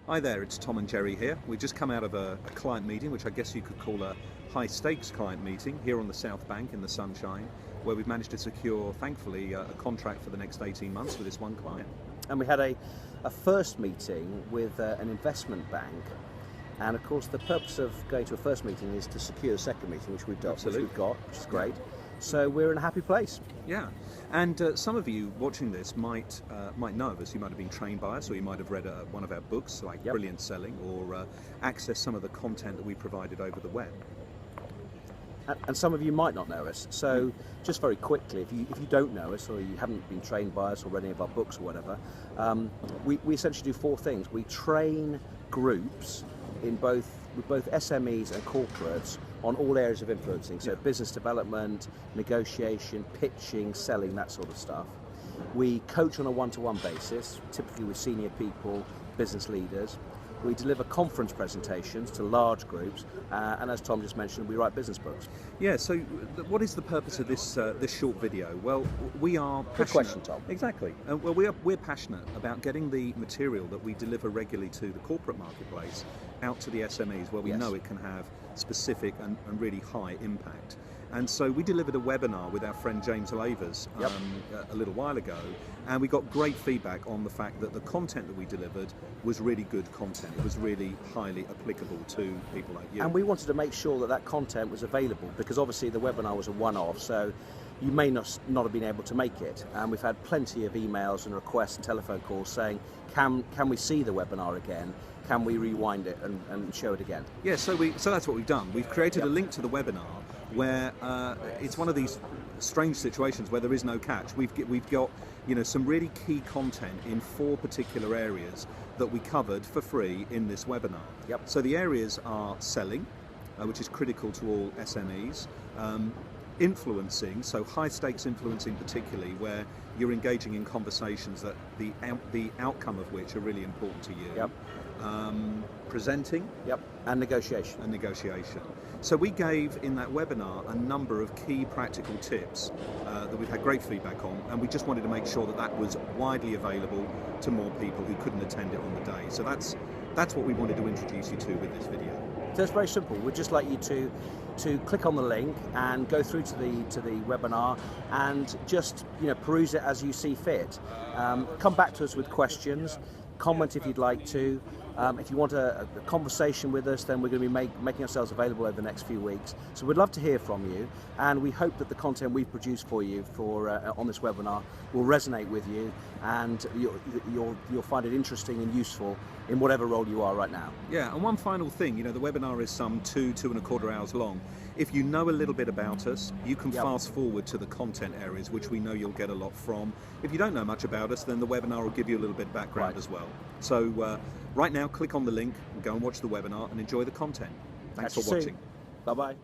Hi there, it's Tom and Jerry here. We've just come out of a client meeting, which I guess you could call a high-stakes client meeting here on the South Bank in the sunshine, where we've managed to secure, thankfully, a contract for the next 18 months with this one client. And we had a first meeting with an investment bank, and of course the purpose of going to a first meeting is to secure a second meeting, which we've got, which is great. So we're in a happy place. Yeah, and some of you watching this might know of us. You might have been trained by us, or you might have read one of our books, like Brilliant Selling, or access some of the content that we provided over the web. And some of you might not know us. So just very quickly, if you don't know us, or you haven't been trained by us or read any of our books or whatever, we essentially do four things. We train groups with both SMEs and corporates on all areas of influencing, so business development, negotiation, pitching, selling, that sort of stuff. We coach on a one-to-one basis, typically with senior people, business leaders. We deliver conference presentations to large groups, and as Tom just mentioned, we write business books. Yeah, so what is the purpose of this short video? Well, we are passionate. Good question, Tom. Exactly. Well, we're passionate about getting the material that we deliver regularly to the corporate marketplace out to the SMEs, where we know it can have specific and really high impact. And so we delivered a webinar with our friend James Lavers a little while ago, and we got great feedback on the fact that the content that we delivered was really good content. It was really highly applicable to people like you. And we wanted to make sure that can was available, because obviously the webinar was a one-off, so you may not have been able to make it. And we've had plenty of emails and requests and telephone calls saying, can we see the webinar again? Can we rewind it and show it again? Yeah, so that's what we've done. We've created a link to the webinar where it's one of these strange situations where there is no catch. We've got some really key content in four particular areas that we covered for free in this webinar. So the areas are selling, which is critical to all SMEs. Influencing, so high stakes influencing particularly, where you're engaging in conversations that the outcome of which are really important to you. Presenting. And negotiation. So we gave in that webinar a number of key practical tips that we've had great feedback on, and we just wanted to make sure that was widely available to more people who couldn't attend it on the day. So that's what we wanted to introduce you to with this video. So it's very simple. We'd just like you to click on the link and go through to the webinar and just peruse it as you see fit. Come back to us with questions, comment if you'd like to. If you want a conversation with us, then we're going to be making ourselves available over the next few weeks. So we'd love to hear from you, and we hope that the content we've produced for you on this webinar will resonate with you, and you'll find it interesting and useful in whatever role you are right now. Yeah, and one final thing, the webinar is some 2.25 hours long. If you know a little bit about us, you can fast forward to the content areas, which we know you'll get a lot from. If you don't know much about us, then the webinar will give you a little bit of background as well. So right now, click on the link and go and watch the webinar and enjoy the content. Thanks for watching. Bye-bye.